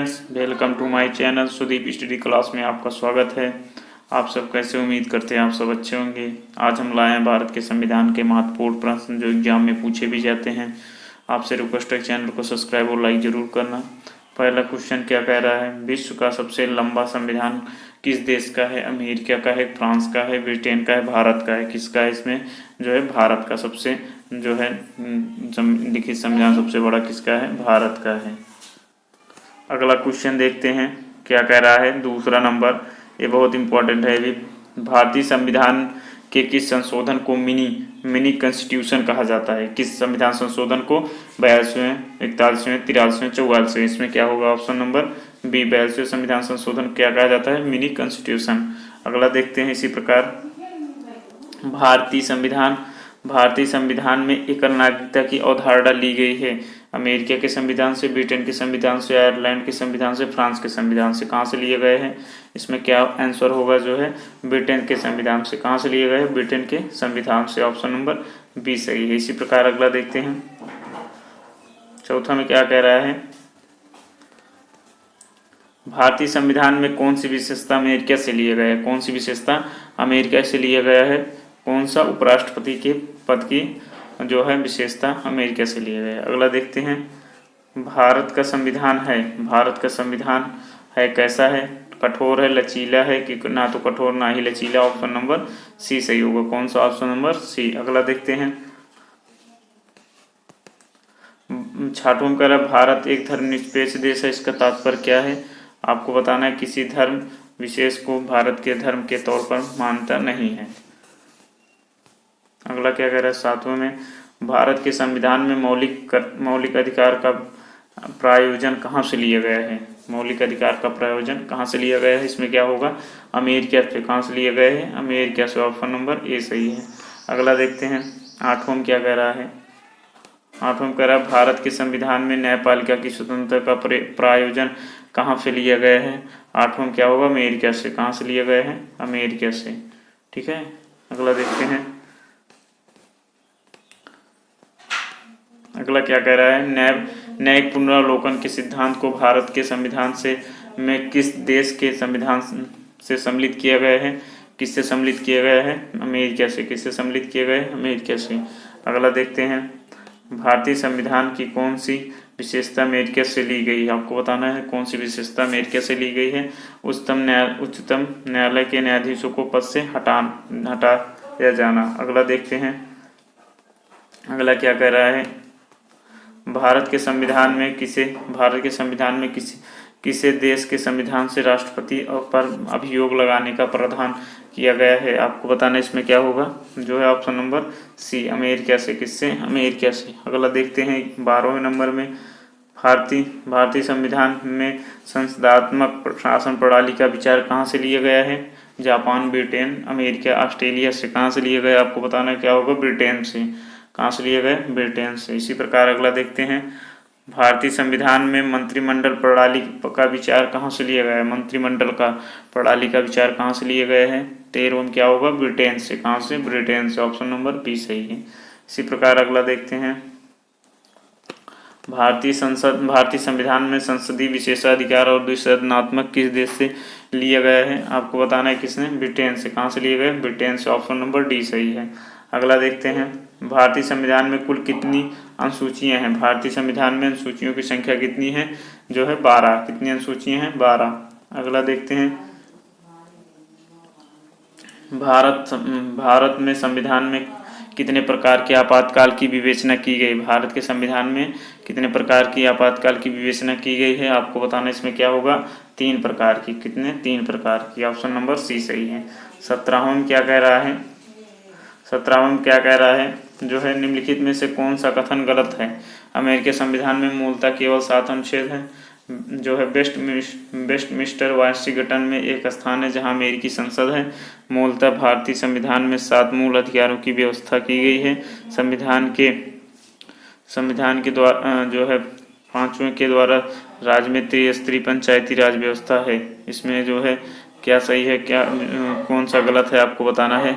Friends, welcome to my channel Sudeep study class में आपका स्वागत है। आप सब कैसे, उम्मीद करते हैं आप सब अच्छे होंगे। आज हम लाए हैं भारत के संविधान के महत्वपूर्ण प्रश्न जो एग्जाम में पूछे भी जाते हैं। आपसे रिक्वेस्ट है चैनल को सब्सक्राइब और लाइक जरूर करना। पहला क्वेश्चन क्या कह रहा है, विश्व का सबसे लंबा संविधान किस देश का है? अमेरिका का है, फ्रांस का है, ब्रिटेन का है, भारत का है? किसका है? इसमें जो है भारत का सबसे जो है लिखित संविधान सबसे बड़ा किसका है? भारत का है। अगला क्वेश्चन देखते हैं क्या कह रहा है। दूसरा नंबर, ये बहुत इंपॉर्टेंट है भी। भारतीय संविधान के किस संशोधन को मिनी कॉन्स्टिट्यूशन कहा जाता है? किस संविधान संशोधन को? 42वें, 41वें, 43वें, 44वें? इसमें क्या होगा? ऑप्शन नंबर बी, 42वें संविधान संशोधन क्या कहा जाता है? Mini constitution. अगला देखते हैं इसी प्रकार, भारतीय संविधान में एकल नागरिकता की अवधारणा ली गई है। अमेरिका के संविधान से, ब्रिटेन के संविधान से, आयरलैंड के संविधान से, फ्रांस के संविधान से? कहाँ से लिए गए हैं? इसमें क्या आंसर होगा? जो है ब्रिटेन के संविधान से। कहाँ से लिए गए हैं? ब्रिटेन के संविधान से। ऑप्शन नंबर बी सही है। इसी प्रकार अगला देखते हैं, चौथा में क्या कह रहा है, भारतीय संविधान में कौन सी विशेषता अमेरिका से लिए गए हैं? कौन सी विशेषता अमेरिका से लिया गया है? कौन सा उपराष्ट्रपति के पद की जो है विशेषता अमेरिका से लिए गए? अगला देखते हैं, भारत का संविधान है कैसा है? कठोर है, लचीला है कि ना तो कठोर ना ही लचीला? ऑप्शन नंबर सी सही होगा। कौन सा? Option number C. अगला देखते हैं, छात्रों में कह रहा भारत एक धर्मनिरपेक्ष देश है, इसका तात्पर्य क्या है? आपको बताना है किसी धर्म विशेष को भारत के धर्म के तौर पर मान्यता नहीं है। अगला क्या कह रहा है, सातवें में, भारत के संविधान में मौलिक अधिकार का प्रायोजन कहाँ से लिया गया है? मौलिक अधिकार का प्रायोजन कहाँ से लिया गया है? इसमें क्या होगा? अमेरिका से। कहाँ से लिए गए हैं? अमेरिका से। ऑप्शन नंबर ए सही है। अगला देखते हैं, आठवां क्या कह रहा है, आठवां कह रहा है भारत के संविधान में न्यायपालिका की स्वतंत्रता का प्रायोजन कहाँ से लिया गया है? आठवां क्या होगा? अमेरिका से। कहाँ से लिए गए हैं? अमेरिका से। ठीक है। अगला देखते हैं, अगला क्या कह रहा है, न्यायिक पुनरावलोकन के सिद्धांत को भारत के संविधान से में किस देश के संविधान से सम्मिलित किया गया है? किससे सम्मिलित किया गया है? अमेरिका से। किससे सम्मिलित किया गया है? अमेरिका से। अगला देखते हैं, भारतीय संविधान की कौन सी विशेषता अमेरिका से ली गई है? आपको बताना है कौन सी विशेषता अमेरिका से ली गई है। उच्चतम न्यायालय के न्यायाधीशों को पद से हटाया जाना। अगला देखते हैं, अगला क्या कह रहा है, भारत के संविधान में किसे देश के संविधान से राष्ट्रपति पर अभियोग लगाने का प्रावधान किया गया है? आपको बताना इसमें क्या होगा? जो है ऑप्शन नंबर सी, अमेरिका से। किससे? अमेरिका से। अगला देखते हैं, 12वें नंबर में, भारतीय संविधान में संसदात्मक शासन प्रणाली का विचार कहाँ से लिया गया है? जापान, ब्रिटेन, अमेरिका, ऑस्ट्रेलिया से? कहाँ से लिए गए? आपको बताना क्या होगा? ब्रिटेन से। कहाँ से लिए गए? ब्रिटेन से। इसी प्रकार अगला देखते हैं, भारतीय संविधान में मंत्रिमंडल प्रणाली का विचार कहाँ से लिया गया है? मंत्रिमंडल का प्रणाली का विचार कहाँ से लिए गए हैं? 13वां क्या होगा? ब्रिटेन से। कहाँ से? ब्रिटेन से। ऑप्शन नंबर बी सही है। इसी प्रकार अगला देखते हैं, भारतीय संविधान में संसदीय विशेषाधिकार और द्विसदनात्मक किस देश से लिया गया है? आपको बताना है किसने? ब्रिटेन से। कहाँ से लिए गए? ब्रिटेन से। ऑप्शन नंबर डी सही है। अगला देखते हैं, भारतीय संविधान में कुल कितनी अनुसूचियां हैं? भारतीय संविधान में अनुसूचियों की संख्या कितनी है? जो है 12। कितनी अनुसूचियां हैं? 12। अगला देखते हैं, भारत में संविधान में कितने प्रकार के आपातकाल की विवेचना की गई? भारत के संविधान में कितने प्रकार की आपातकाल की विवेचना की गई है? आपको बताना इसमें क्या होगा? 3 प्रकार की। कितने? 3 प्रकार की। ऑप्शन नंबर सी सही है। 17वां क्या कह रहा है, 17वां क्या कह रहा है, जो है निम्नलिखित में से कौन सा कथन गलत है? अमेरिकी संविधान में मूलतः केवल 7 अनुच्छेद हैं। जो है वेस्टमिंस्टर वाशिंगटन में एक स्थान है जहां अमेरिकी संसद है। मूलतः भारतीय संविधान में 7 मूल अधिकारों की व्यवस्था की गई है। संविधान के द्वारा जो है 5वें के द्वारा राज्य में त्रिस्तरीय पंचायती राज व्यवस्था है। इसमें जो है क्या सही है, क्या कौन सा गलत है? आपको बताना है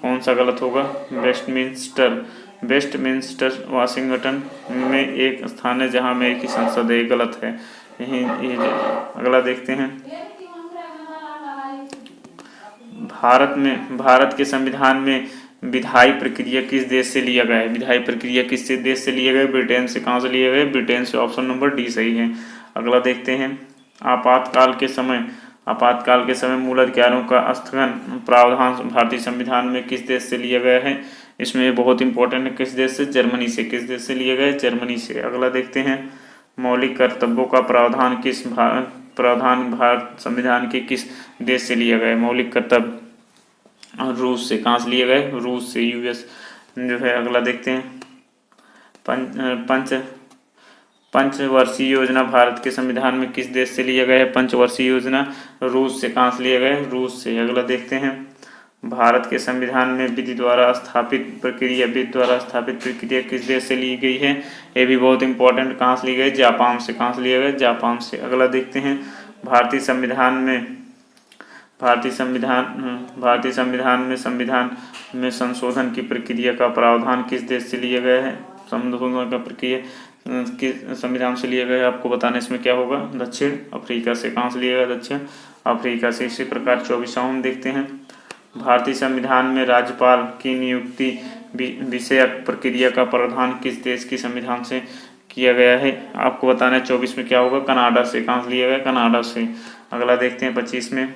कौन सा गलत होगा। वेस्टमिंस्टर वाशिंगटन में एक स्थान है जहां अमेरिकी संसद है, गलत है। ये अगला देखते हैं, भारत के संविधान में विधायी प्रक्रिया किस देश से लिया गया है? विधायी प्रक्रिया किस देश से लिया गया? ब्रिटेन से। कहाँ से लिया गया? ब्रिटेन से। ऑप्शन नंबर डी सही है। अगला देखते हैं, आपातकाल के समय मूल अधिकारों का स्थगन प्रावधान भारतीय संविधान में किस देश से लिया गया है? इसमें बहुत इंपॉर्टेंट है, किस देश से? जर्मनी से। किस देश से लिया गया है? जर्मनी से। अगला देखते हैं, मौलिक कर्तव्यों का प्रावधान भारत संविधान के किस देश से लिया गया है? मौलिक कर्तव्य रूस से। कहाँ से लिए गए? रूस से, यूएस जो है। अगला देखते हैं, पंचवर्षीय योजना भारत के संविधान में किस देश से लिया गया है? पंचवर्षीय योजना रूस से। कहाँ से लिया गया है? रूस से। अगला देखते हैं, भारत के संविधान में विधि द्वारा स्थापित प्रक्रिया किस देश से ली गई है? ये भी बहुत इंपॉर्टेंट। कहाँ से ली गई? जापान से। कहाँ से लिया गया? जापान से। अगला देखते हैं, भारतीय संविधान में संशोधन की प्रक्रिया का प्रावधान किस देश से लिया गया है? संशोधन का प्रक्रिया किस संविधान से लिया गया है? आपको बताना इसमें क्या होगा? दक्षिण अफ्रीका से। कहाँ से लिया गया? दक्षिण अफ्रीका से। इसी प्रकार 24वां देखते हैं, भारतीय संविधान में राज्यपाल की नियुक्ति विषयक प्रक्रिया का प्रावधान किस देश की संविधान से किया गया है? आपको बताना है 24 में क्या होगा? कनाडा से। कहाँ से लिया गया? कनाडा से। अगला देखते हैं 25 में,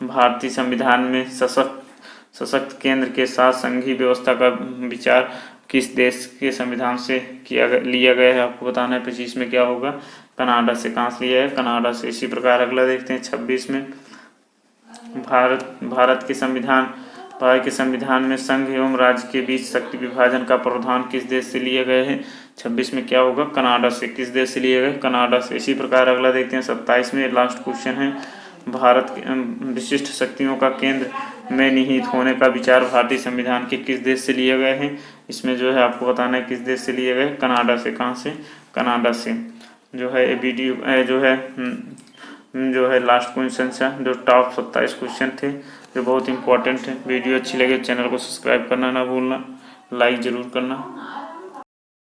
भारतीय संविधान में सशक्त केंद्र के साथ संघीय व्यवस्था का विचार किस देश के संविधान से लिया गया है? आपको बताना है 25 में क्या होगा? कनाडा से। कहाँ से लिया है? कनाडा से। इसी प्रकार अगला देखते हैं 26 में, भारत के संविधान में संघ एवं राज्य के बीच शक्ति विभाजन का प्रावधान किस देश से लिया गया है? 26 में क्या होगा? कनाडा से। किस देश से लिया गया? कनाडा से। इसी प्रकार अगला देखते हैं 27 में, लास्ट क्वेश्चन है, भारत के विशिष्ट शक्तियों का केंद्र में निहित होने का विचार भारतीय संविधान के किस देश से लिया गया है? इसमें जो है आपको बताना है किस देश से लिया गया है? कनाडा से। कहाँ से? कनाडा से। जो है वीडियो जो है लास्ट क्वेश्चन है, जो टॉप 27 क्वेश्चन थे जो बहुत इंपॉर्टेंट है। वीडियो अच्छी लगे चैनल को सब्सक्राइब करना ना भूलना, लाइक ज़रूर करना।